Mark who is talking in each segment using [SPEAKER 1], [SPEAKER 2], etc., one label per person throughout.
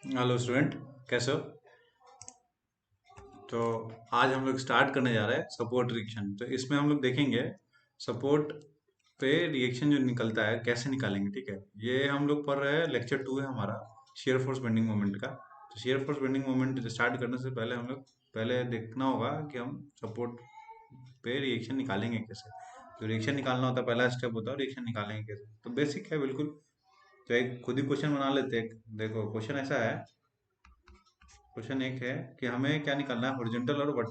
[SPEAKER 1] Hello student, कैसे हो? तो आज हम लोग स्टार्ट करने जा रहे हैं सपोर्ट रिएक्शन। तो इसमें हम लोग देखेंगे सपोर्ट पे रिएक्शन जो निकलता है कैसे निकालेंगे। ठीक है, ये हम लोग पढ़ रहे हैं, लेक्चर 2 है हमारा, शेयर फोर्स बेंडिंग मोमेंट का। तो shear force bending moment start करने से पहले हम लोग पहले देखना होगा कि हम सपोर्ट पे रिएक्शन निकालेंगे कैसे। तो रिएक्शन निकालना होता है, पहला स्टेप होता है रिएक्शन निकालेंगे कैसे। तो बेसिक है बिल्कुल। तो एक खुद ही क्वेश्चन बना लेते हैं। देखो क्वेश्चन ऐसा है, क्वेश्चन एक है कि हमें क्या निकालना है, हॉरिजॉन्टल और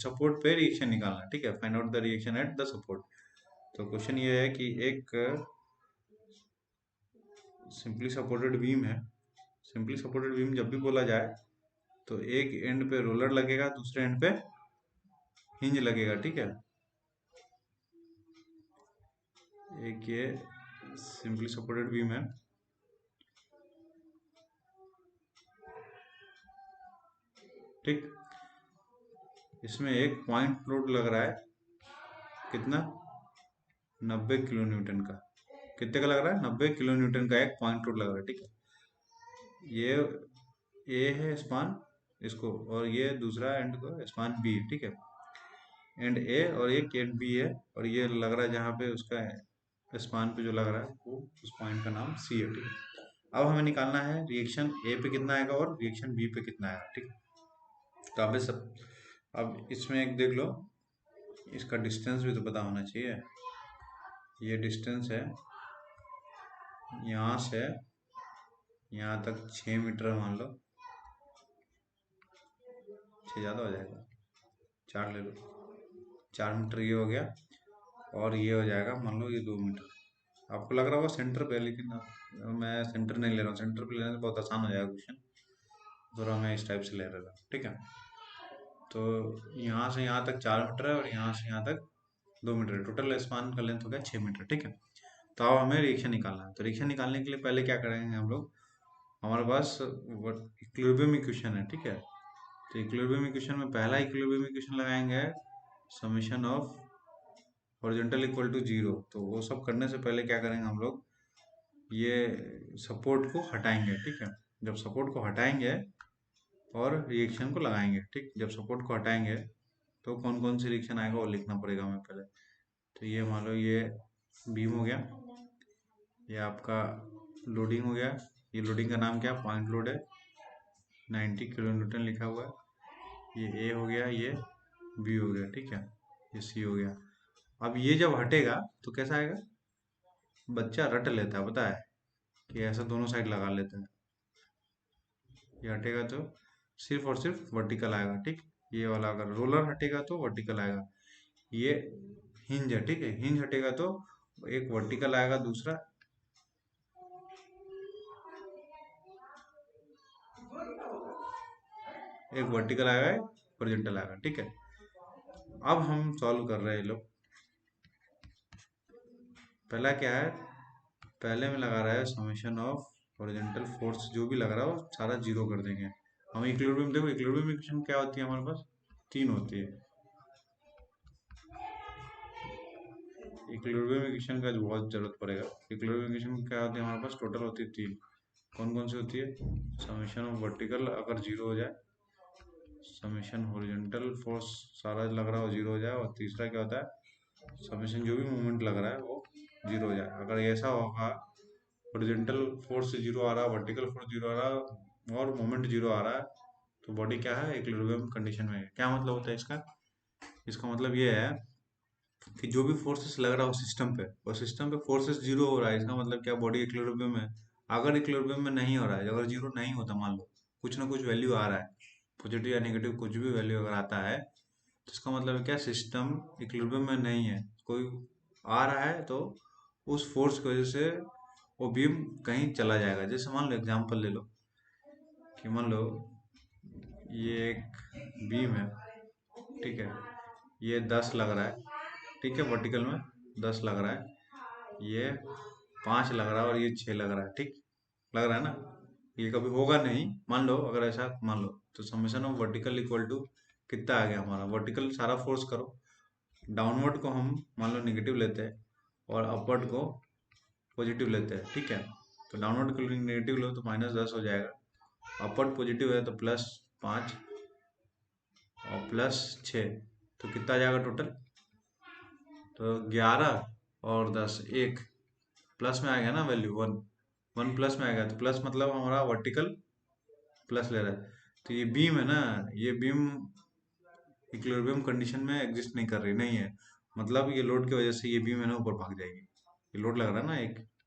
[SPEAKER 1] सपोर्ट पे रिएक्शन निकालना है। ठीक है, find out the reaction at the support. तो क्वेश्चन ये है कि एक सिंपली सपोर्टेड बीम है। सिंपली सपोर्टेड बीम जब भी बोला जाए तो एक एंड पे रोलर लगेगा, दूसरे एंड पे हिंज लगेगा। ठीक है, एक ये सिंपली सपोर्टेड बीम है। ठीक, इसमें एक पॉइंट लोड लग रहा है, कितना, 90 किलो न्यूटन का। कितने का लग रहा है? 90 किलो न्यूटन का एक पॉइंट लोड लग रहा है। ठीक है, ये ए है स्पान इसको, और ये दूसरा एंड को स्पान बी है। ठीक है, एंड ए और एक एंड बी है, और ये लग रहा है जहाँ पे उसका स्पान पे जो लग रहा है वो उस पॉइंट का नाम सी है। ठीक है, अब हमें निकालना है रिएक्शन ए पे कितना आएगा और रिएक्शन बी पे कितना आएगा। ठीक है, तो अब सब, अब इसमें एक देख लो, इसका डिस्टेंस भी तो पता होना चाहिए। ये डिस्टेंस है यहाँ से यहाँ तक 6 मीटर मान लो। 6 ज़्यादा हो जाएगा, 4 ले लो। 4 मीटर ये हो गया, और ये हो जाएगा मान लो ये 2 मीटर। आपको लग रहा होगा सेंटर पे, लेकिन मैं सेंटर नहीं ले रहा हूँ। सेंटर पे लेने से बहुत आसान हो जाएगा क्वेश्चन, थोड़ा मैं इस टाइप से ले रहा था। ठीक है, तो यहाँ से यहाँ तक 4 मीटर है, और यहाँ से यहाँ तक 2 मीटर है। टोटल स्पान का लेंथ हो गया 6 मीटर। ठीक है, तो अब हमें रिएक्शन निकालना है। तो रिएक्शन निकालने के लिए पहले क्या करेंगे हम लोग, हमारे पास इक्विलिब्रियम इक्वेशन है। ठीक है, तो इक्विलिब्रियम इक्वेशन में पहला इक्विलिब्रियम इक्वेशन लगाएंगे, summation of horizontal equal to zero. तो वो सब करने से पहले क्या करेंगे हम लोग, ये सपोर्ट को हटाएंगे। ठीक है, जब सपोर्ट को हटाएंगे और रिएक्शन को लगाएंगे। ठीक, जब सपोर्ट को हटाएंगे तो कौन कौन सी रिएक्शन आएगा वो लिखना पड़ेगा हमें पहले। तो ये मान लो ये बीम हो गया, ये आपका लोडिंग हो गया। ये लोडिंग का नाम क्या, पॉइंट लोड है, 90 किलो न्यूटन लिखा हुआ है। ये ए हो गया, ये बी हो गया। ठीक है, ये सी हो गया। अब ये जब हटेगा तो कैसा आएगा, बच्चा रट लेता है, पता है कि ऐसा दोनों साइड लगा लेता है। ये हटेगा तो सिर्फ और सिर्फ वर्टिकल आएगा। ठीक, ये वाला अगर रोलर हटेगा तो वर्टिकल आएगा। ये हिंज है। ठीक है, हिंज हटेगा तो एक वर्टिकल आएगा, दूसरा एक वर्टिकल आएगा, एक हॉरिजॉन्टल आएगा। ठीक है, अब हम सॉल्व कर रहे हैं लोग। पहला क्या है, पहले में लगा रहा है समेशन ऑफ हॉरिजॉन्टल फोर्स, जो भी लग रहा है वो सारा जीरो कर देंगे। हम इक्विलिब्रियम, देखो इक्विलिब्रियम इक्वेशन क्या होती है हमारे पास, 3 होती है। इक्विलिब्रियम इक्वेशन का बहुत जरूरत पड़ेगा। इक्विलिब्रियम इक्वेशन क्या होती है हमारे पास, टोटल होती है 3। कौन कौन सी होती है, समेशन ऑफ वर्टिकल अगर जीरो हो जाए, समेशन हॉरिजॉन्टल फोर्स सारा लग रहा हो जीरो हो जाए, और तीसरा क्या होता है, समेशन जो भी मूवमेंट लग रहा है वो जीरो हो जाए। अगर ऐसा होगा, हॉरिजॉन्टल फोर्स जीरो आ रहा है, वर्टिकल फोर्स जीरो आ रहा है, और मोमेंट जीरो आ रहा है, तो बॉडी क्या है, इक्विलिब्रियम कंडीशन में है। क्या मतलब होता है इसका, इसका मतलब ये है कि जो भी फोर्सेस लग रहा हो सिस्टम पे, और सिस्टम पे फोर्सेस जीरो हो रहा है, इसका मतलब क्या, बॉडी इक्विलिब्रियम में। अगर इक्विलिब्रियम में नहीं हो रहा है, अगर जीरो नहीं होता, मान लो कुछ ना कुछ वैल्यू आ रहा है, पॉजिटिव या नेगेटिव कुछ भी वैल्यू अगर आता है, तो इसका मतलब क्या, सिस्टम इक्विलिब्रियम में नहीं है। कोई आ रहा है तो उस फोर्स की वजह से वो बीम कहीं चला जाएगा। जैसे मान लो एग्जांपल ले लो, कि मान लो ये एक बीम है। ठीक है, ये 10 लग रहा है। ठीक है, वर्टिकल में 10 लग रहा है, ये 5 लग रहा है, और ये 6 लग रहा है। ठीक, लग रहा है ना, ये कभी होगा नहीं। मान लो अगर ऐसा मान लो, तो summation of vertical equal to कितना आ गया हमारा, वर्टिकल सारा फोर्स करो, डाउनवर्ड को हम मान लो नेगेटिव लेते हैं, और अपवर्ड को पॉजिटिव लेते हैं। ठीक है, तो डाउनवर्ड को नेगेटिव लो तो -10 हो जाएगा, अपवर्ड पॉजिटिव है तो +5 और +6, तो कितना आ जाएगा टोटल? तो 11 और 10, 1 प्लस में आ गया ना वैल्यू, 1 प्लस में आ गया, तो प्लस मतलब हमारा वर्टिकल प्लस ले रहा है। तो ये बीम है ना, ये बीम इक्विलिब्रियम कंडीशन में एग्जिस्ट नहीं कर रही, नहीं है, मतलब ये लोड की वजह से ये बीम है ना ऊपर भाग जाएगी। ये लोड लग रहा है ना,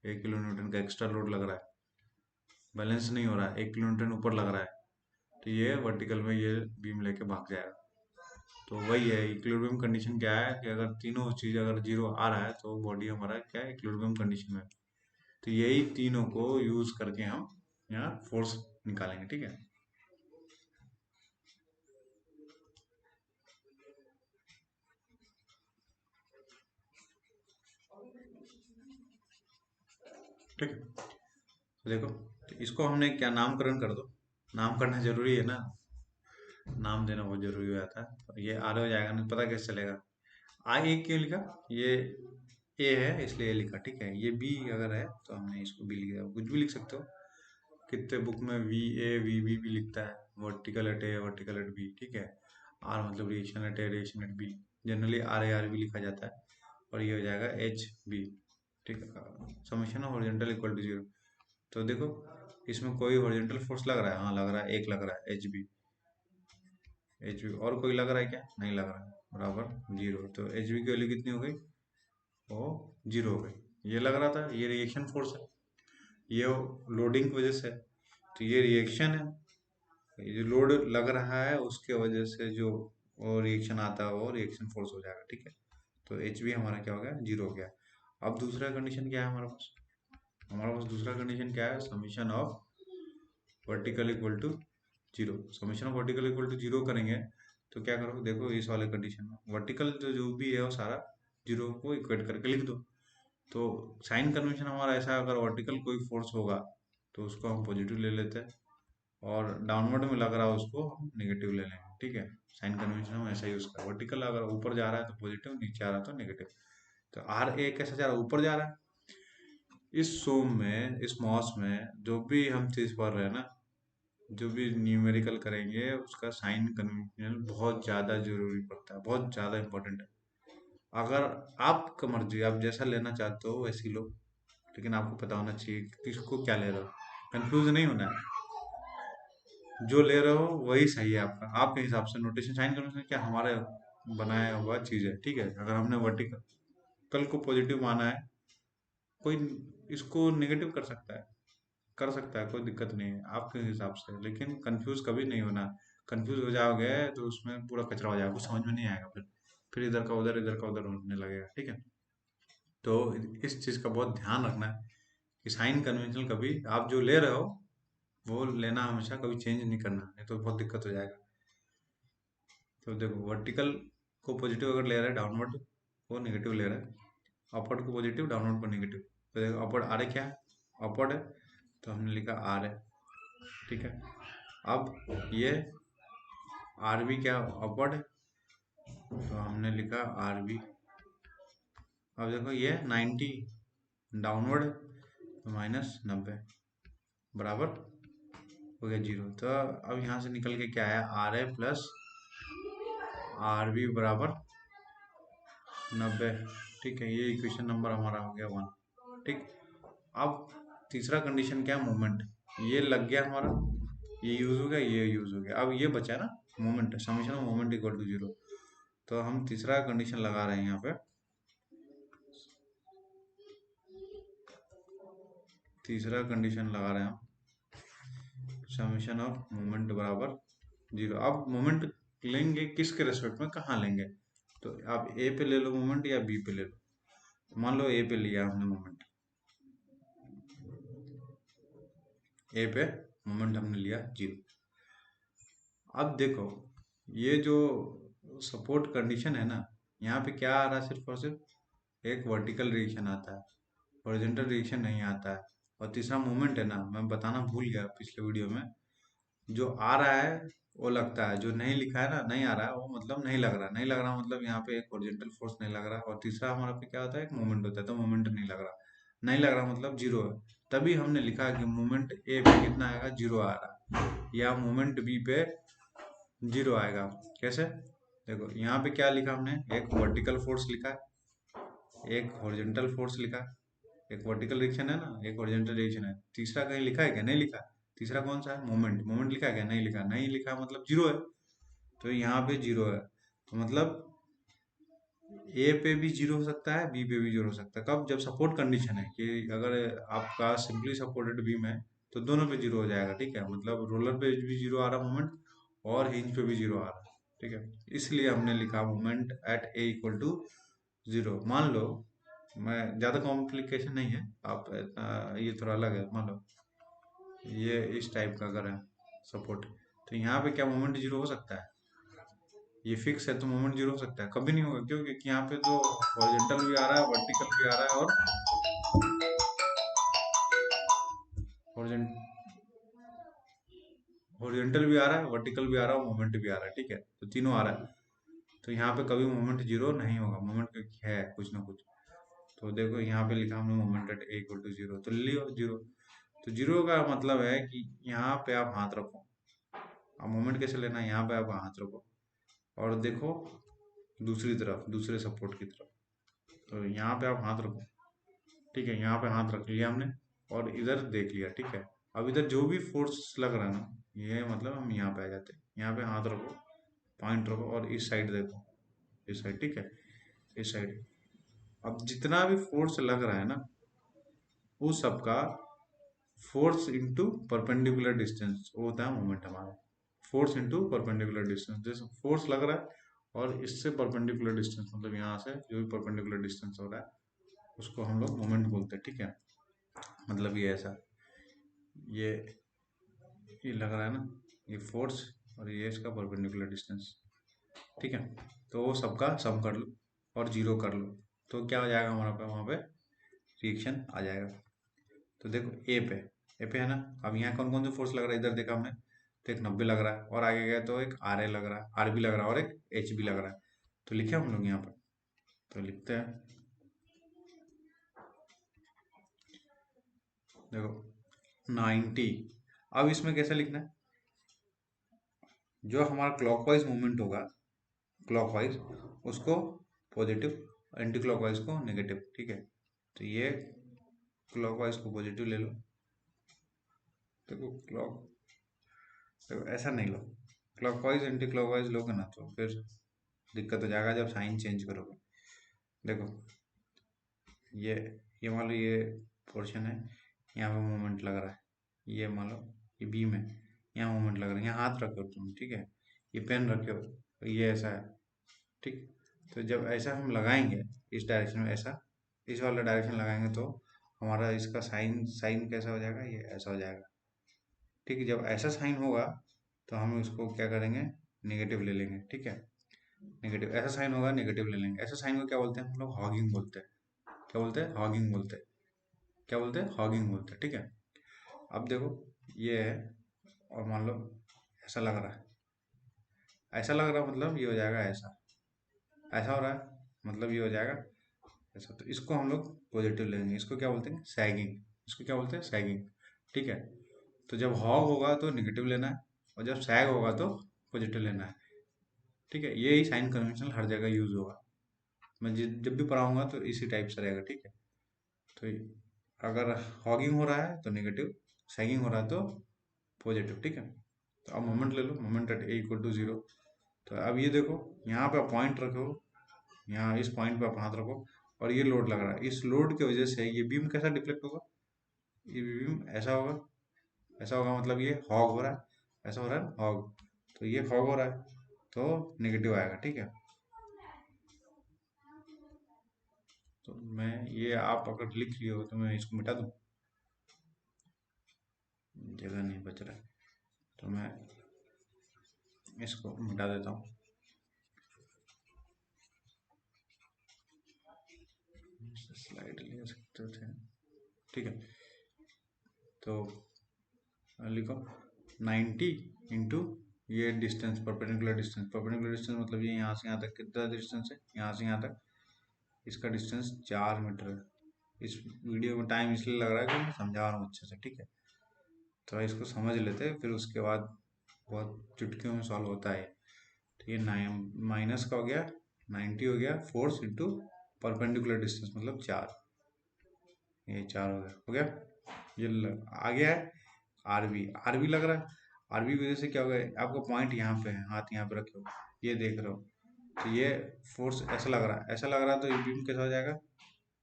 [SPEAKER 1] 1 किलो न्यूटन का एक्स्ट्रा लोड लग रहा है, बैलेंस नहीं हो रहा है, 1 किलो न्यूटन ऊपर लग रहा है, तो ये वर्टिकल में ये बीम लेके भाग जाएगा। तो वही है इक्विलिब्रियम कंडीशन, क्या है कि अगर तीनों चीज अगर जीरो आ रहा है तो बॉडी हमारा क्या है, इक्विलिब्रियम कंडीशन में। तो यही तीनों को यूज करके हम यहाँ फोर्स निकालेंगे, ठीक है। ठीक है, तो देखो, तो इसको हमने क्या नामकरण कर दो, नाम करना जरूरी है ना, नाम देना बहुत जरूरी हो जाता है। तो ये आर हो जाएगा, नहीं पता कैसे चलेगा। आई ए क्यों लिखा, ये ए है इसलिए ए लिखा, ठीक है। ये बी अगर है तो हमने इसको बी लिख दिया, कुछ भी लिख सकते हो। कितने बुक में वी ए वी बी भी लिखता है, vertical at A vertical at B, ठीक है। आर मतलब reaction at A reaction at B, generally R A R B लिखा जाता है, और ये हो जाएगा एच बी, ठीक है। समेशन ऑफ हॉरिजॉन्टल इक्वल टू 0। तो देखो, इसमें कोई हॉरिजॉन्टल फोर्स लग रहा है, हाँ लग रहा है, एक लग रहा है एच बी, और कोई लग रहा है क्या, नहीं लग रहा है, बराबर 0। तो एच बी की वैल्यू कितनी हो गई, वो 0 हो गई। ये लग रहा था, ये रिएक्शन फोर्स है, ये लोडिंग की वजह से है, तो ये रिएक्शन है, ये जो लोड लग रहा है उसके वजह से जो वो रिएक्शन आता है वो रिएक्शन फोर्स हो जाएगा, ठीक है। तो एच बी हमारा क्या हो गया, 0 हो गया। अब दूसरा कंडीशन क्या है हमारे पास दूसरा कंडीशन क्या है, summation of vertical equal to 0। Summation of vertical equal to 0 करेंगे तो क्या करो, देखो इस वाले कंडीशन में वर्टिकल जो भी है वो सारा 0 को इक्वेट करके लिख दो। तो साइन कन्वेंशन हमारा ऐसा है, अगर वर्टिकल कोई फोर्स होगा तो उसको हम पॉजिटिव ले लेते हैं, और डाउनवर्ड में लग रहा है उसको हम नेगेटिव ले लेंगे, ठीक है। साइन कन्वेंशन हम ऐसा यूज करें, वर्टिकल अगर ऊपर जा रहा है तो पॉजिटिव, नीचे आ रहा है तो नेगेटिव। तो आर ए कैसे जा रहा है, ऊपर जा रहा है। इस सोम में, इस मॉस में जो भी हम चीज पढ़ रहे हैं ना, जो भी न्यूमेरिकल करेंगे उसका साइन कन्वेंशन बहुत ज्यादा जरूरी पड़ता है, बहुत ज्यादा इंपॉर्टेंट है। अगर आपका मर्जी, आप जैसा लेना चाहते हो वैसी लो, लेकिन आपको पता होना चाहिए कि किसको क्या ले रहे हो, कंफ्यूज नहीं होना है। जो ले रहे हो वही सही है आपका, आपके हिसाब से नोटेशन साइन कन्वेंशन क्या हमारे बनाया हुआ चीज है, ठीक है। अगर हमने वर्टिकल कल को पॉजिटिव माना है, कोई इसको नेगेटिव कर सकता है, कोई दिक्कत नहीं है आपके हिसाब से, लेकिन कंफ्यूज कभी नहीं होना। कंफ्यूज हो जाओगे तो उसमें पूरा कचरा हो जाएगा, कुछ समझ में नहीं आएगा, फिर इधर का उधर होने लगेगा, ठीक है। तो इस चीज का बहुत ध्यान रखना है कि साइन कन्वेंशन कभी आप जो ले रहे हो वो लेना, हमेशा कभी चेंज नहीं करना, नहीं तो बहुत दिक्कत हो जाएगा। तो देखो, वर्टिकल को पॉजिटिव अगर ले रहा है, डाउनवर्ड को नेगेटिव ले रहा है, अपवर्ड को पॉजिटिव, डाउनवर्ड को नेगेटिव। तो देखो अपवर्ड आ रहा है, क्या है, अपवर्ड है, तो हमने लिखा आर है, ठीक है। अब ये आर बी क्या अपवर्ड है, तो हमने लिखा आर बी। अब देखो ये 90 डाउनवर्ड है, तो -90 बराबर हो गया 0। तो अब यहाँ से निकल के क्या है, R A plus R B बराबर 90, ठीक है। ये इक्वेशन नंबर हमारा हो गया 1, ठीक। अब तीसरा कंडीशन क्या है, मोमेंट, ये लग गया हमारा, ये यूज हो गया, ये यूज हो गया। अब ये बचा ना moment, summation of moment equal to 0। तो हम तीसरा कंडीशन लगा रहे हैं यहाँ पे, तीसरा कंडीशन लगा रहे हैं हम, समेशन ऑफ मोमेंट बराबर 0। अब मोमेंट लेंगे किसके रेस्पेक्ट में, कहाँ लेंगे, तो आप ए पे ले लो मोमेंट या बी पे ले लो। मान लो ए पे लिया हमने मोमेंट, ए पे मोमेंट हमने लिया 0। अब देखो, ये जो सपोर्ट कंडीशन है ना, यहाँ पे क्या आ रहा है, सिर्फ और सिर्फ एक वर्टिकल रिएक्शन आता है, हॉरिजॉन्टल रिएक्शन नहीं आता है। और तीसरा मोमेंट है ना, मैं बताना भूल गया पिछले वीडियो में, जो आ रहा है वो लगता है, जो नहीं लिखा है ना, नहीं आ रहा है वो मतलब नहीं लग रहा, नहीं लग रहा मतलब यहाँ पे एक हॉरिजॉन्टल फोर्स नहीं लग रहा। और तीसरा हमारा पे क्या होता है, एक मोमेंट होता है, तो मोमेंट नहीं लग रहा, नहीं लग रहा मतलब 0 है। तभी हमने लिखा कि मोमेंट ए पे कितना आएगा, 0 आ रहा है। या मोमेंट बी पे 0 आएगा। कैसे? देखो यहाँ पे क्या लिखा हमने, एक वर्टिकल फोर्स लिखा है, एक हॉरिजॉन्टल फोर्स लिखा है, एक वर्टिकल रिएक्शन है ना, एक हॉरिजॉन्टल रिएक्शन है। तीसरा कहीं लिखा है क्या? नहीं लिखा। तीसरा कौन सा है? मोमेंट। मोमेंट लिखा है क्या? नहीं लिखा। नहीं लिखा मतलब 0 है। तो यहाँ पे 0 है, तो मतलब ए पे भी 0 हो सकता है, बी पे भी 0 हो सकता है। कब? जब सपोर्ट कंडीशन है कि अगर आपका सिंपली सपोर्टेड बीम है तो दोनों पे 0 हो जाएगा। ठीक है, मतलब रोलर पे भी 0 आ रहा मोमेंट और हिंज पे भी 0 आ रहा। ठीक है, इसलिए हमने लिखा moment at A equal to 0। मान लो, मैं ज़्यादा कॉम्प्लिकेशन नहीं है, आप ये थोड़ा अलग है। मान लो ये इस टाइप का अगर है सपोर्ट, तो यहाँ पे क्या मोमेंट 0 हो सकता है? ये फिक्स है तो मोमेंट 0 हो सकता है? कभी नहीं होगा। क्यों? क्योंकि यहाँ पे तो हॉरिजॉन्टल भी आ रहा है, वर्टिकल भी आ रहा है, और हॉरिजॉन्टल भी आ रहा है, वर्टिकल भी आ रहा है, मोमेंट भी आ रहा है। ठीक है, तो तीनों आ रहा है, तो यहाँ पे कभी मोमेंट 0 नहीं होगा। मोमेंट है कुछ ना कुछ। तो देखो यहाँ पे लिखा हमने moment at A equal to 0, तो लियो 0। तो 0 का मतलब है कि यहाँ पे आप हाथ रखो। अब मोमेंट कैसे लेना है? यहाँ पे आप हाथ रखो और देखो दूसरी तरफ, दूसरे सपोर्ट की तरफ। तो यहाँ पे आप हाथ रखो। ठीक है, यहाँ पे हाथ रख लिया हमने और इधर देख लिया। ठीक है, अब इधर जो भी फोर्स लग रहा है ना, ये मतलब हम यहाँ पे आ जाते हैं। यहाँ पे हाथ रखो, पॉइंट रखो और इस साइड देखो, इस साइड। ठीक है, इस साइड। अब जितना भी फोर्स लग रहा है ना, वो सबका फोर्स इंटू परपेंडिकुलर डिस्टेंस वो होता है मोमेंट हमारा। फोर्स इंटू परपेंडिकुलर डिस्टेंस, जैसे फोर्स लग रहा है और इससे परपेंडिकुलर डिस्टेंस, मतलब यहाँ से जो भी परपेंडिकुलर डिस्टेंस हो रहा है उसको हम लोग मोमेंट बोलते हैं। ठीक है, मतलब ये ऐसा, ये ये लग रहा है ना, ये फोर्स और ये इसका परपेंडिकुलर डिस्टेंस। ठीक है, तो वो सबका सम कर लो और 0 कर लो, तो क्या हो जाएगा हमारा पे? वहाँ पे रिएक्शन आ जाएगा। तो देखो ए पे है ना। अब यहाँ कौन कौन से फोर्स लग रहा है? इधर देखा हमने, तो एक 90 लग रहा है, और आगे गया तो एक आर ए लग रहा है, आर बी लग रहा है, और एक एच बी लग रहा है। तो लिखे हम लोग यहाँ पर, तो लिखते हैं। देखो 90। अब इसमें कैसे लिखना है? जो हमारा क्लॉकवाइज मूवमेंट होगा, क्लॉकवाइज उसको पॉजिटिव, एंटी क्लॉकवाइज को नेगेटिव। ठीक है, तो ये क्लॉकवाइज को पॉजिटिव ले लो। देखो देखो ऐसा नहीं लो, क्लॉकवाइज एंटी क्लॉकवाइज लोगे ना तो फिर दिक्कत हो जाएगा जब साइन चेंज करोगे। देखो ये ये मान लो ये पोर्शन है, यहाँ पे मोमेंट लग रहा है। ये मान लो ये बीम है, यहाँ मोमेंट लग रहा है। यहाँ हाथ रखे हो तुम। ठीक है, ये पेन रखे हो, तो ये ऐसा है। ठीक, तो जब ऐसा हम लगाएंगे इस डायरेक्शन में, ऐसा इस वाला डायरेक्शन लगाएंगे तो हमारा इसका साइन साइन कैसा हो जाएगा? ये ऐसा हो जाएगा। ठीक है, जब ऐसा साइन होगा तो हम उसको क्या करेंगे? नेगेटिव ले लेंगे। ठीक है, नेगेटिव ऐसा साइन होगा, नेगेटिव ले लेंगे। ऐसा साइन को क्या बोलते हैं हम लोग? हॉगिंग बोलते हैं। क्या बोलते हैं? हॉगिंग बोलते हैं। क्या बोलते हैं? हॉगिंग बोलते हैं। ठीक है, अब देखो ये है, और मान लो ऐसा लग रहा है, ऐसा लग रहा है मतलब ये हो जाएगा ऐसा, ऐसा हो रहा है मतलब ये हो जाएगा ऐसा। तो इसको हम लोग पॉजिटिव लेंगे। इसको क्या बोलते हैं? सैगिंग। इसको क्या बोलते हैं? सैगिंग। ठीक है, तो जब हॉग होगा तो नेगेटिव लेना है, और जब सैग होगा तो पॉजिटिव लेना है। ठीक है, यही साइन कन्वेंशन हर जगह यूज होगा। मैं जब भी पढ़ाऊंगा तो इसी टाइप से रहेगा। ठीक है, तो अगर हॉगिंग हो रहा है तो नेगेटिव, सैगिंग हो रहा है तो पॉजिटिव। ठीक है, तो अब मोमेंट ले लो, moment at A equal to 0। तो अब ये देखो यहाँ पे पॉइंट रखो, यहाँ इस पॉइंट पे आप हाथ रखो, और ये लोड लग रहा है। इस लोड की वजह से ये बीम कैसा डिफ्लेक्ट होगा? ये बीम ऐसा होगा, ऐसा होगा, मतलब ये हॉग हो रहा है, ऐसा हो रहा है हॉग, तो ये हॉग हो रहा है तो नेगेटिव आएगा। ठीक है, तो मैं ये आप अगर लिख लियो तो मैं इसको मिटा दूँ, जगह नहीं बच रहा है, तो मैं इसको मिटा देता हूँ। स्लाइड ले सकते थे। ठीक है, तो लिखो 90 इंटू ये distance, perpendicular distance. Perpendicular distance मतलब ये यहाँ से यहाँ तक कितना डिस्टेंस है? यहाँ से यहाँ तक इसका डिस्टेंस 4 मीटर है। इस वीडियो में टाइम इसलिए लग रहा है कि मैं समझा रहा हूँ अच्छे से। ठीक है, तो इसको समझ लेते हैं, फिर उसके बाद बहुत चुटकियों में सॉल्व होता है। तो ये माइनस का हो गया 90 हो गया, फोर्स इंटू परपेंडिकुलर डिस्टेंस मतलब 4, ये 4 हो गया ये आ गया है। आरबी लग रहा है। आरबी की वजह से क्या होगा, आपका पॉइंट यहाँ पे है, हाथ यहाँ पे रखे हो, ये देख रहे हो, तो ये फोर्स ऐसा लग रहा है, ऐसा लग रहा है, तो ये बीम कैसा हो जाएगा,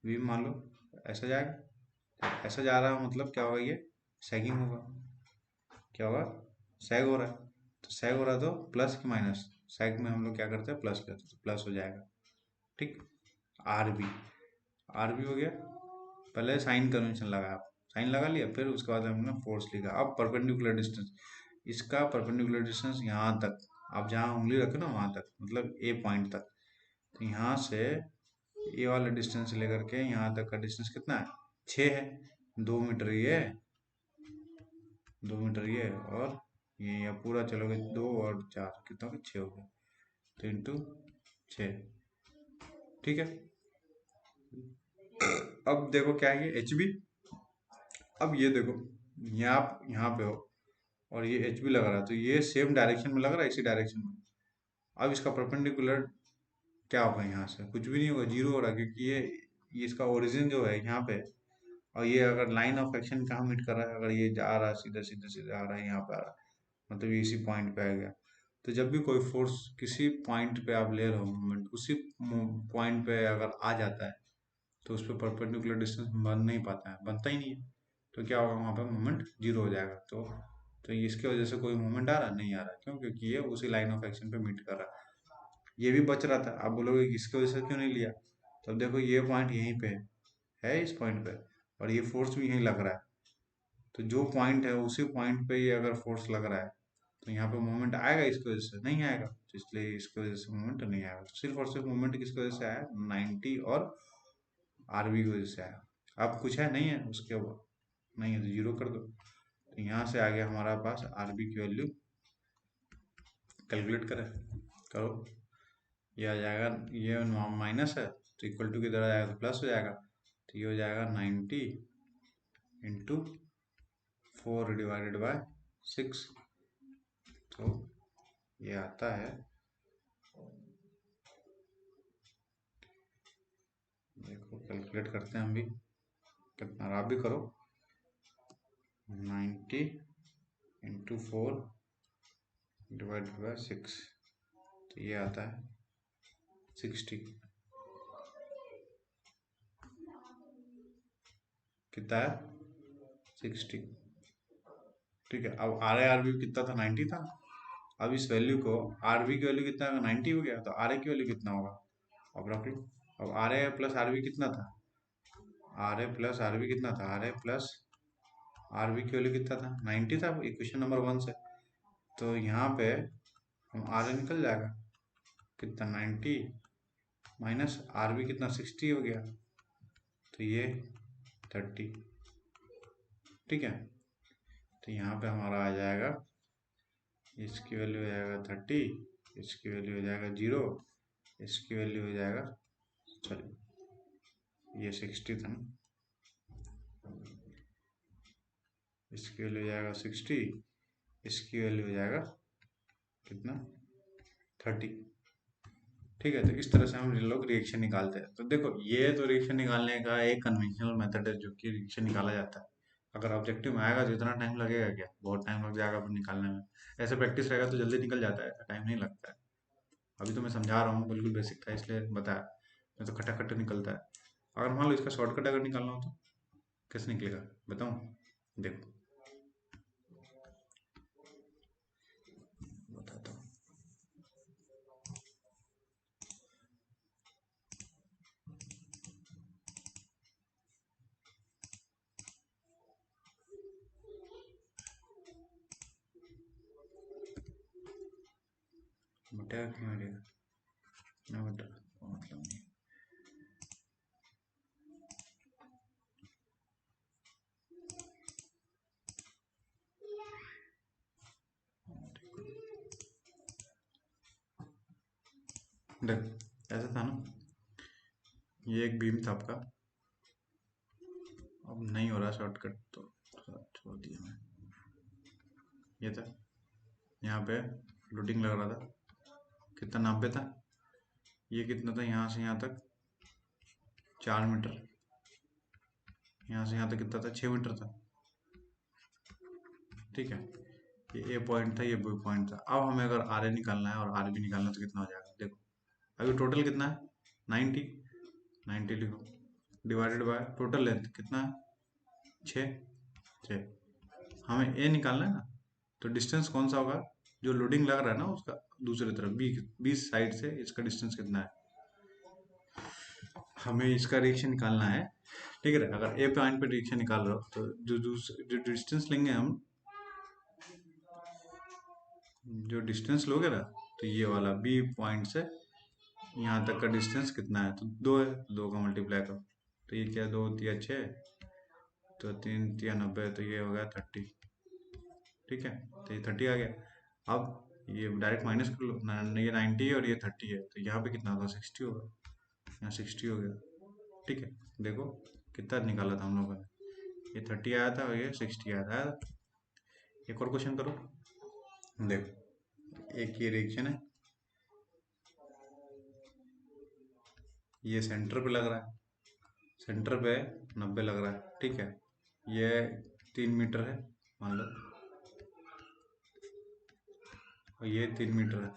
[SPEAKER 1] बीम मान लो ऐसा जाएगा, ऐसा जा रहा है, मतलब क्या होगा, ये सैगिंग होगा, क्या होगा, सैग हो रहा है। तो सैग हो रहा है तो प्लस की माइनस, सैग में हम लोग क्या करते हैं, प्लस लेते हैं, तो प्लस हो जाएगा। ठीक, आरबी आरबी हो गया। पहले साइन कन्वेंशन लगाया, आप साइन लगा लिया, फिर उसके बाद हमने फोर्स लिखा। अब परपेंडिकुलर डिस्टेंस, इसका परपेंडिकुलर डिस्टेंस यहाँ तक, आप जहाँ उंगली रखे ना वहाँ तक, मतलब ए पॉइंट तक, तो यहाँ से ए वाले डिस्टेंस लेकर के यहाँ तक का डिस्टेंस कितना है, 6 है। 2 मीटर ये है, 2 मीटर ये, और ये यहाँ पूरा चलोगे 2 और 4 कितना हो गया, 6 हो गया, तो इंटू 6। ठीक है, अब देखो क्या है, ये एच बी। अब ये देखो, यहाँ आप यहाँ पे हो और ये एच बी लग रहा है, तो ये सेम डायरेक्शन में लग रहा है, इसी डायरेक्शन में। अब इसका परपेंडिकुलर क्या होगा, यहाँ से कुछ भी नहीं होगा, जीरो हो रहा है, क्योंकि ये इसका ओरिजिन जो है यहाँ पे, और ये अगर लाइन ऑफ एक्शन कहाँ मीट कर रहा है, अगर ये जा रहा है सीधा सीधा सीधा आ रहा है, यहाँ पे आ रहा है, मतलब ये इसी पॉइंट पे आ गया। तो जब भी कोई फोर्स किसी पॉइंट पे आप ले रहे हो मोमेंट, उसी पॉइंट पे अगर आ जाता है, तो उस पर परपेंडिकुलर डिस्टेंस बन नहीं पाता है, बनता ही नहीं है। तो क्या होगा, वहाँ पे मोमेंट जीरो हो जाएगा। तो इसकी वजह से कोई मोमेंट आ रहा नहीं आ रहा, क्यों, क्योंकि ये उसी लाइन ऑफ एक्शन पे मीट कर रहा है। ये भी बच रहा था, आप बोलोगे इसकी वजह से क्यों नहीं लिया, तब देखो ये पॉइंट यहीं पे है इस पॉइंट पे, और ये फोर्स भी यहीं लग रहा है। तो जो पॉइंट है उसी पॉइंट पे ये अगर फोर्स लग रहा है, तो यहाँ पे मोमेंट आएगा, इसकी वजह से नहीं आएगा, तो इसलिए इसकी वजह से मोमेंट नहीं आएगा। तो सिर्फ और सिर्फ मोमेंट किसकी वजह से आया, 90 और आरबी की वजह से आया। अब कुछ है नहीं है उसके ऊपर, नहीं है तो जीरो कर दो। तो यहाँ से आ गया हमारा पास आरबी की वैल्यू, कैलकुलेट करें, करो, ये आ जाएगा, ये माइनस है तो इक्वल टू किधर आ जाएगा, तो प्लस हो जाएगा। तो ये हो जाएगा 90 इंटू 4/6। तो ये आता है, देखो कैलकुलेट करते हैं हम भी, कितना आप भी करो, 90 इंटू 4/6, तो ये आता है 60। कितना है, 60। ठीक है, अब आर ए आर बी कितना था, 90 था। अब इस वैल्यू को, आर बी की वैल्यू कितना है, 90 हो गया, तो आर ए की वैल्यू कितना होगा, अब रख लो। अब R A plus R B कितना था, R A plus R B कितना था, R A plus R B की वैल्यू कितना था, 90 था इक्वेशन नंबर 1 से। तो यहाँ पे हम आर ए निकल जाएगा कितना, 90 माइनस आर बी कितना, 60 हो गया, तो ये 30। ठीक है, तो यहाँ पे हमारा आ जाएगा, इसकी वैल्यू हो जाएगा 30, इसकी वैल्यू हो जाएगा 0, इसकी वैल्यू हो जाएगा, सॉरी ये 60 था ना, इसकी वैल्यू हो जाएगा 60, इसकी वैल्यू हो जाएगा कितना, 30। ठीक है, तो इस तरह से हम लोग रिएक्शन निकालते हैं। तो देखो, ये तो रिएक्शन निकालने का एक कन्वेंशनल मेथड है, जो कि रिएक्शन निकाला जाता है। अगर ऑब्जेक्टिव में आएगा तो इतना टाइम लगेगा क्या, बहुत टाइम लग जाएगा फिर निकालने में। ऐसे प्रैक्टिस रहेगा तो जल्दी निकल जाता है, टाइम नहीं लगता है। अभी तो मैं समझा रहा हूँ, बिल्कुल बेसिक था इसलिए बताया, नहीं तो खटाखट निकलता है। अगर मान लो इसका शॉर्टकट अगर निकालना हो तो कैसे निकलेगा, बताऊँ, देखो बताता हूँ। बटेगा क्यों मिलेगा, ना बटा मतलब नहीं। देख ऐसा था ना, ये एक बीम था आपका, अब नहीं हो रहा शॉर्टकट तो छोड़ दिया मैं। ये था, यहाँ पे लोडिंग लग रहा था, कितना 90 था। ये कितना था, यहाँ से यहाँ तक 4 मीटर, यहाँ से यहाँ तक कितना था, 6 मीटर था। ठीक है, ये ए पॉइंट था, ये बी पॉइंट था। अब हमें अगर आर ए निकालना है और आर बी निकालना है तो कितना हो जाएगा, देखो अभी टोटल कितना है 90, 90 लिखो, डिवाइडेड बाय टोटल लेंथ कितना है 6, 6। हमें ए निकालना है ना, तो डिस्टेंस कौन सा होगा, जो लोडिंग लग रहा है ना उसका दूसरी तरफ बी साइड से इसका डिस्टेंस कितना है, हमें इसका रिएक्शन निकालना है। ठीक है, अगर ए पॉइंट पे रिएक्शन निकाल रहे हो तो जो डिस्टेंस लेंगे हम, जो डिस्टेंस लोगे ना, तो ये वाला बी पॉइंट से यहाँ तक का डिस्टेंस कितना है, तो 2 है, 2 का मल्टीप्लाई करो, तो ये क्या 2 तिया 6, तो 3 तिया 90, तो ये हो गया 30। ठीक है, तो ये 30 आ गया। अब ये डायरेक्ट माइनस कर लो, ये 90 है और ये 30 है, तो यहाँ पे कितना होगा 60 होगा, यहाँ 60 हो गया। ठीक है, देखो कितना निकाला था हम लोगों ने, ये 30 आया था और ये 60 आया था। एक और क्वेश्चन करो, देखो एक ये रिएक्शन है, ये सेंटर पे लग रहा है, सेंटर पे 90 लग रहा है। ठीक है, ये 3 मीटर है मान लो, और ये 3 मीटर है,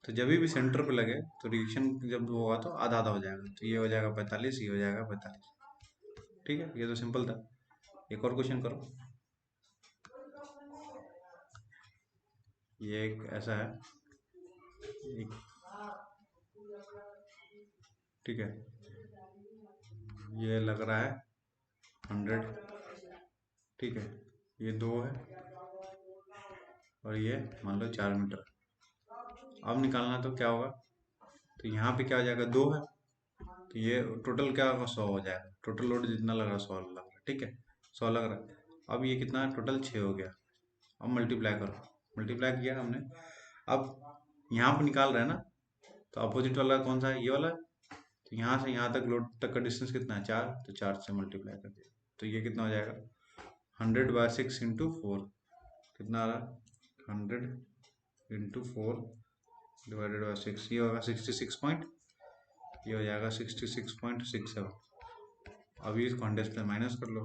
[SPEAKER 1] तो जब भी सेंटर पे लगे तो रिएक्शन जब वो होगा तो आधा आधा हो जाएगा, तो ये हो जाएगा 45, ये हो जाएगा 45। ठीक है, ये तो सिंपल था। एक और क्वेश्चन करो, ये एक ऐसा है एक, ठीक है, ये लग रहा है 100, ठीक है, ये 2 है और ये मान लो 4 मीटर। अब निकालना तो क्या होगा, तो यहाँ पे क्या हो जाएगा 2 है, तो ये टोटल क्या होगा 100 हो जाएगा, टोटल लोड जितना लग रहा है 100 लग रहा है। ठीक है, 100 लग रहा है। अब ये कितना है टोटल 6 हो गया, अब मल्टीप्लाई करो, मल्टीप्लाई किया हमने। अब यहाँ पे निकाल रहे हैं ना, तो अपोजिट वाला कौन सा है, ये वाला। तो यहाँ से यहाँ तक लोड तक का डिस्टेंस कितना है 4, तो 4 से मल्टीप्लाई कर दिया, तो ये कितना हो जाएगा 100/6 इंटू 4, कितना आ रहा 100/4 डिवाइडेड बाई 6, ये होगा 66 पॉइंट, ये हो जाएगा 66.67। अभी इसको 100 से माइनस कर लो,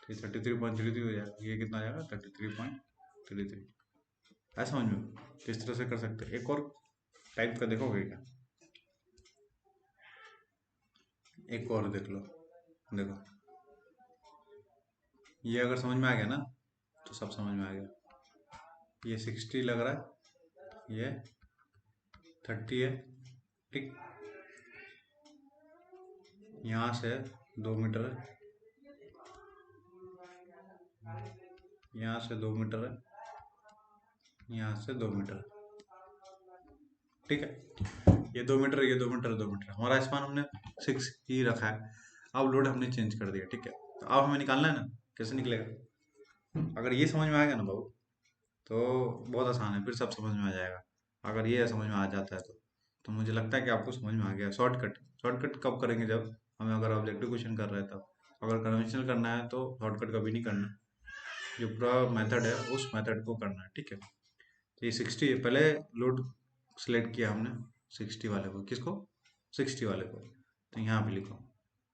[SPEAKER 1] तो 33.33 हो जाएगा, ये कितना आ जाएगा 33.33। ऐसा समझ में किस तरह से कर सकते हैं। एक और टाइप का देखोगे क्या, एक और देख लो, देखो ये अगर समझ में आ गया ना तो सब समझ में आ गया। ये 60 लग रहा है, ये 30 है। ठीक, यहाँ से 2 मीटर है, यहाँ से 2 मीटर है, यहाँ से 2 मीटर। ठीक है, ये 2 मीटर, ये 2 मीटर, 2 मीटर, हमारा स्पान हमने 6 ही रखा है। अब लोड हमने चेंज कर दिया। ठीक है, तो अब हमें निकालना है ना, कैसे निकलेगा, अगर ये समझ में आ गया ना बाबू तो बहुत आसान है, फिर सब समझ में आ जाएगा। अगर ये समझ में आ जाता है तो मुझे लगता है कि आपको समझ में आ गया। शॉर्टकट, शॉर्टकट कब करेंगे, जब हमें अगर ऑब्जेक्टिव क्वेश्चन कर रहे हैं तब। अगर कन्वेंशनल करना है तो शॉर्टकट कभी नहीं करना, जो पूरा मेथड है उस मेथड को करना है। ठीक है, तो ये 60 पहले लोड सिलेक्ट किया हमने, 60 वाले को, किसको 60 वाले को, तो यहाँ पे लिखो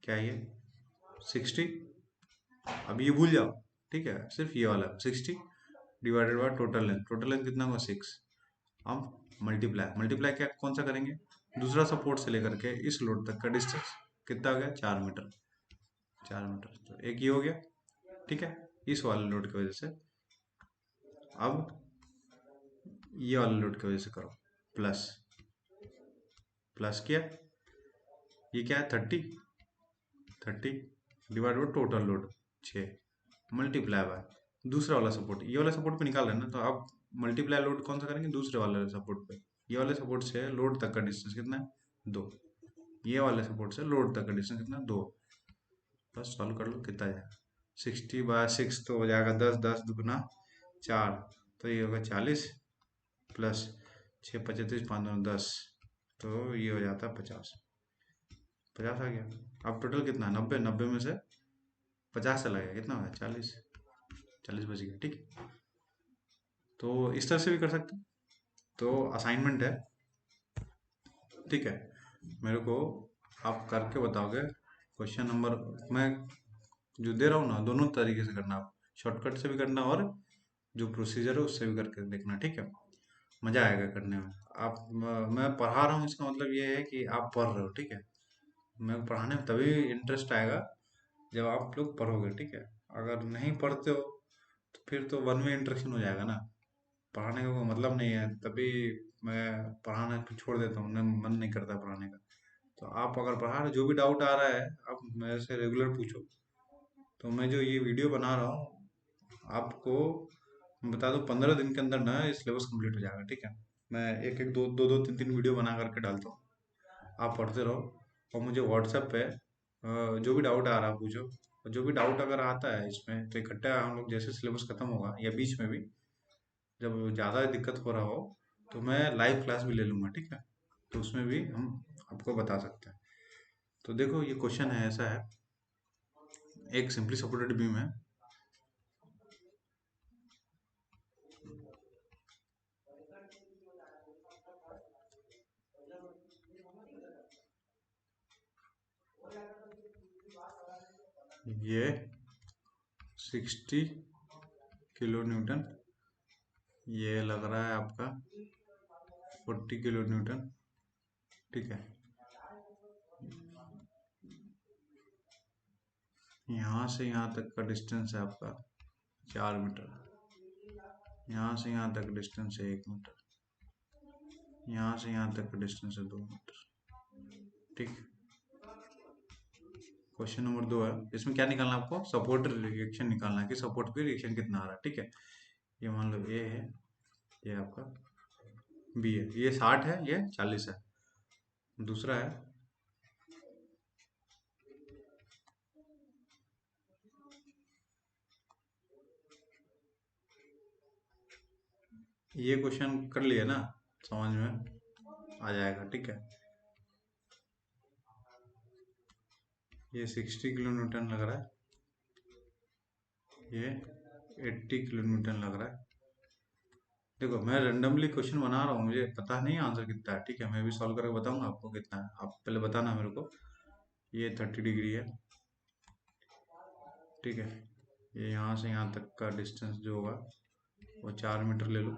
[SPEAKER 1] क्या ये 60, अब ये भूल जाओ। ठीक है, सिर्फ ये वाला 60 divided by total length, total length कितना होगा 6। अब मल्टीप्लाई, मल्टीप्लाई क्या कौन सा करेंगे, दूसरा सपोर्ट से लेकर के इस लोड तक का डिस्टेंस कितना हो गया 4 मीटर, 4 मीटर, तो एक ये हो गया। ठीक है, इस वाले लोड की वजह से। अब ये वाले लोड की वजह से करो प्लस, प्लस किया, ये क्या है 30 divide by total load 6 multiply by दूसरा वाला सपोर्ट, ये वाला सपोर्ट पे निकाल रहे हैं ना, तो आप मल्टीप्लाई लोड कौन सा करेंगे, दूसरे वाले सपोर्ट पे। ये वाले सपोर्ट से लोड तक का डिस्टेंस कितना है 2, ये वाले सपोर्ट से लोड तक का डिस्टेंस कितना है 2। बस सॉल्व कर लो, कितना जाएगा 60/6 तो हो जाएगा 10, 10 दुगुना 4, तो ये होगा 40 प्लस 6 25 5 2 10, तो ये हो जाता है 50, 50 आ गया। अब टोटल कितना है 90, 90 में से 50 चला गया, कितना हो गया 40। 40 बज गया, ठीक है। तो इस तरह से भी कर सकते हैं। तो असाइनमेंट है, ठीक है, मेरे को आप करके बताओगे। क्वेश्चन नंबर मैं जो दे रहा हूँ ना, दोनों तरीके से करना, आप शॉर्टकट से भी करना और जो प्रोसीजर है उससे भी करके देखना, ठीक है। मजा आएगा करने में। आप मैं पढ़ा रहा हूँ, इसका मतलब ये है कि आप पढ़ रहे हो, ठीक है। मैं पढ़ाने में तभी इंटरेस्ट आएगा जब आप लोग पढ़ोगे, ठीक है। अगर नहीं पढ़ते हो तो फिर तो वन वे इंटरेक्शन हो जाएगा ना, पढ़ाने का कोई मतलब नहीं है, तभी मैं पढ़ाना फिर छोड़ देता हूँ, मन नहीं करता पढ़ाने का। तो आप अगर पढ़ा रहे, जो भी डाउट आ रहा है आप मेरे से रेगुलर पूछो। तो मैं जो ये वीडियो बना रहा हूँ आपको बता दूं, 15 दिन के अंदर ना ये सिलेबस कंप्लीट हो जाएगा, ठीक है। मैं एक एक दो दो दो तीन तीन वीडियो बना करके डालता हूँ, आप पढ़ते रहो। और मुझे व्हाट्सएप पे जो भी डाउट आ रहा है पूछो। और जो भी डाउट अगर आता है इसमें तो इकट्ठा हम लोग जैसे सिलेबस खत्म होगा या बीच में भी जब ज़्यादा दिक्कत हो रहा हो तो मैं लाइव क्लास भी ले लूँगा, ठीक है। तो उसमें भी हम आपको बता सकते हैं। तो देखो ये क्वेश्चन है, ऐसा है, एक सिंपली सपोर्टेड बीम है, ये 60 kN, ये लग रहा है आपका 40 kN, ठीक है। यहाँ से यहाँ तक का डिस्टेंस है आपका 4 मीटर, यहाँ से यहाँ तक डिस्टेंस है 1 मीटर, यहाँ से यहाँ तक का डिस्टेंस है 2 मीटर, ठीक। क्वेश्चन नंबर 2 है, इसमें क्या निकालना है आपको, सपोर्ट रिएक्शन निकालना है कि सपोर्ट पे रिएक्शन कितना आ रहा है, ठीक है। ये मान लो ए है, ये आपका बी है, ये 60 है, ये 40 है। दूसरा है, ये क्वेश्चन कर लिया ना, समझ में आ जाएगा, ठीक है। ये 60 kN लग रहा है, ये 80 kN लग रहा है। देखो मैं रेंडमली क्वेश्चन बना रहा हूँ, मुझे पता नहीं आंसर कितना है, ठीक है। मैं भी सॉल्व करके बताऊंगा आपको कितना है, आप पहले बताना मेरे को। ये 30 डिग्री है, ठीक है। ये यहाँ से यहाँ तक का डिस्टेंस जो होगा वो 4 मीटर ले लो,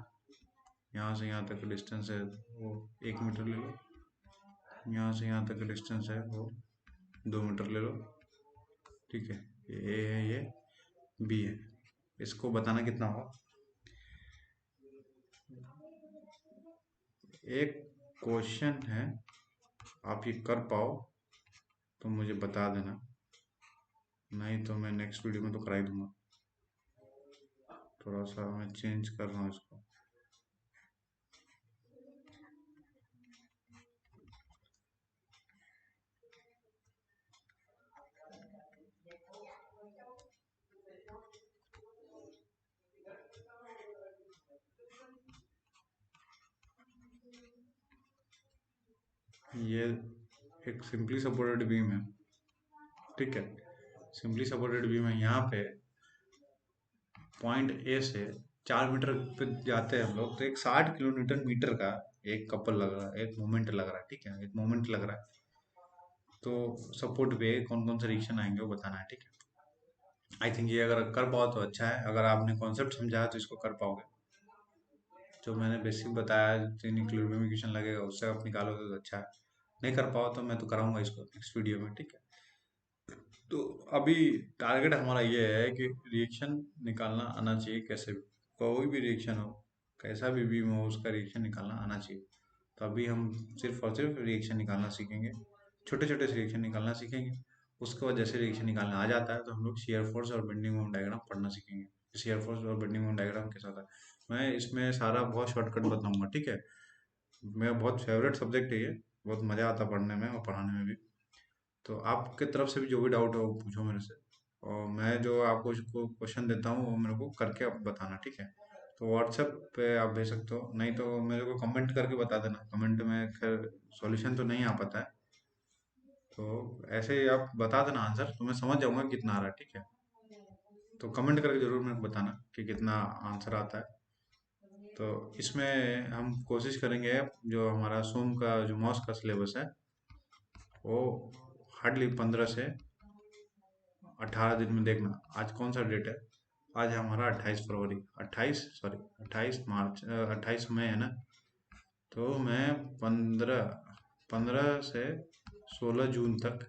[SPEAKER 1] यहाँ से यहाँ तक का डिस्टेंस है वो 1 मीटर ले लो, यहाँ से यहाँ तक का डिस्टेंस है वो 2 मीटर ले लो, ठीक है। ये ए है, ये बी है, इसको बताना कितना होगा। एक क्वेश्चन है, आप ये कर पाओ तो मुझे बता देना, नहीं तो मैं नेक्स्ट वीडियो में तो करा ही दूंगा। थोड़ा सा मैं चेंज कर रहा हूँ इसको। ये एक सिंपली सपोर्टेड बीम है, ठीक है। सिंपली सपोर्टेड बीम है, यहाँ पे पॉइंट ए से 4 मीटर पे जाते हैं हम लोग, तो एक 60 kN का एक कपल लग रहा है, एक मोमेंट लग रहा है, ठीक है, एक मोमेंट लग रहा है। तो सपोर्ट पे कौन कौन से रिएक्शन आएंगे वो बताना है, ठीक है। आई थिंक ये अगर कर पाओ तो अच्छा है, अगर आपने कॉन्सेप्ट समझा है तो इसको कर पाओगे। जो मैंने बेसिक बताया, 3 इक्विलिब्रियम इक्वेशन लगेगा, उससे आप निकालोगे तो अच्छा है। नहीं कर पाओ तो मैं तो कराऊंगा इसको नेक्स्ट वीडियो में, ठीक है। तो अभी टारगेट हमारा ये है कि रिएक्शन निकालना आना चाहिए, कैसे भी कोई भी रिएक्शन हो, कैसा भी बीम हो, उसका रिएक्शन निकालना आना चाहिए। तो अभी हम सिर्फ और सिर्फ रिएक्शन निकालना सीखेंगे, छोटे छोटे से रिएक्शन निकालना सीखेंगे। उसके बाद जैसे रिएक्शन निकालना आ जाता है तो हम लोग शेयर फोर्स और बेंडिंग मोमेंट डायग्राम पढ़ना सीखेंगे। शेयर फोर्स और बेंडिंग मोमेंट डायग्राम के साथ मैं इसमें सारा बहुत शॉर्टकट बताऊंगा, ठीक है। मेरा बहुत फेवरेट सब्जेक्ट है ये, बहुत मज़ा आता पढ़ने में और पढ़ाने में भी। तो आपके तरफ से भी जो भी डाउट हो वो पूछो मेरे से, और मैं जो आपको क्वेश्चन देता हूँ वो मेरे को करके आप बताना, ठीक है। तो व्हाट्सएप पे आप भेज सकते हो, नहीं तो मेरे को कमेंट करके बता देना। कमेंट में खैर सॉल्यूशन तो नहीं आ पाता है, तो ऐसे ही आप बता देना आंसर, तो मैं समझ जाऊंगा कितना आ रहा है, ठीक है। तो कमेंट करके ज़रूर मेरे को बताना कि कितना आंसर आता है। तो इसमें हम कोशिश करेंगे, जो हमारा सोम का जो मॉस का सिलेबस है वो हार्डली 15 से 18 दिन में देखना। आज कौन सा डेट है? आज है हमारा 28 फरवरी, 28 मार्च, 28 मई है ना। तो मैं 15 से 16 जून तक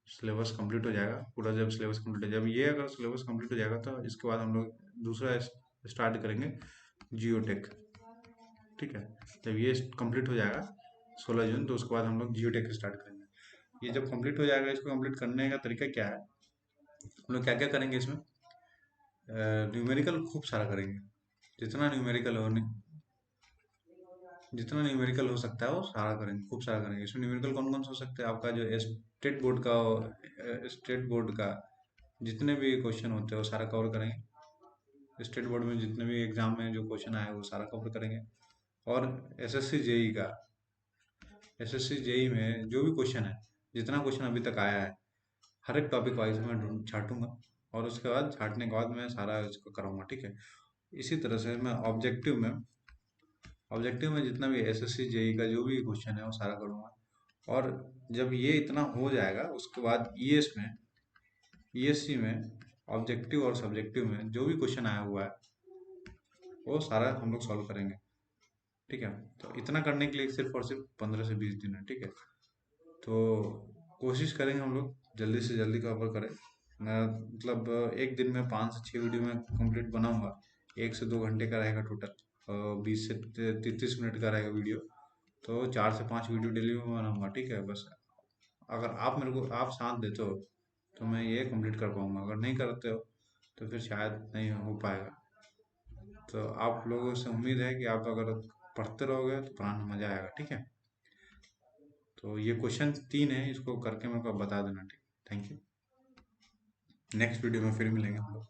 [SPEAKER 1] सिलेबस कंप्लीट हो जाएगा पूरा। जब सिलेबस कंप्लीट हो जब ये अगर सिलेबस कंप्लीट हो जाएगा तो इसके बाद हम लोग दूसरा स्टार्ट करेंगे, जियोटेक। ठीक है, जब ये कंप्लीट हो जाएगा 16 जून, तो उसके बाद हम लोग जियोटेक स्टार्ट करेंगे। ये जब कंप्लीट हो जाएगा, इसको कंप्लीट करने का तरीका क्या है, हम लोग क्या क्या करेंगे इसमें? न्यूमेरिकल खूब सारा करेंगे। जितना न्यूमेरिकल हो जितना न्यूमेरिकल हो सकता है वो सारा करेंगे, खूब सारा करेंगे। इसमें न्यूमेरिकल कौन कौन से हो सकते हैं? आपका जो स्टेट बोर्ड का जितने भी क्वेश्चन होते हैं वो सारा कवर करेंगे। स्टेट बोर्ड में जितने भी एग्जाम में जो क्वेश्चन आए वो सारा कवर करेंगे। और एसएससी जेई का, एसएससी जेई में जो भी क्वेश्चन है, जितना क्वेश्चन अभी तक आया है, हर एक टॉपिक वाइज मैं छाटूंगा। और उसके बाद छाटने के बाद मैं सारा इसको कराऊंगा। ठीक है, इसी तरह से मैं ऑब्जेक्टिव में जितना भी एसएससी जेई का जो भी क्वेश्चन है वो सारा करूंगा। और जब ये इतना हो जाएगा, उसके बाद ईएससी में ऑब्जेक्टिव और सब्जेक्टिव में जो भी क्वेश्चन आया हुआ है वो सारा हम लोग सॉल्व करेंगे। ठीक है, तो इतना करने के लिए सिर्फ और सिर्फ 15 से 20 दिन है। ठीक है, तो कोशिश करेंगे हम लोग जल्दी से जल्दी कवर करें। मैं मतलब एक दिन में 5 से 6 वीडियो में कंप्लीट बनाऊंगा। 1 से 2 घंटे का रहेगा टोटल, 20 से 30 मिनट का रहेगा वीडियो। तो 4 से 5 वीडियो डेली में बनाऊंगा। ठीक है, बस अगर आप साथ देते हो तो मैं ये कंप्लीट कर पाऊंगा। अगर नहीं करते हो तो फिर शायद नहीं हो पाएगा। तो आप लोगों से उम्मीद है कि आप अगर पढ़ते रहोगे तो पढ़ाने में मजा आएगा। ठीक है, तो ये क्वेश्चन 3 है, इसको करके मेरे को बता देना। ठीक, थैंक यू। नेक्स्ट वीडियो में फिर मिलेंगे हम लोग।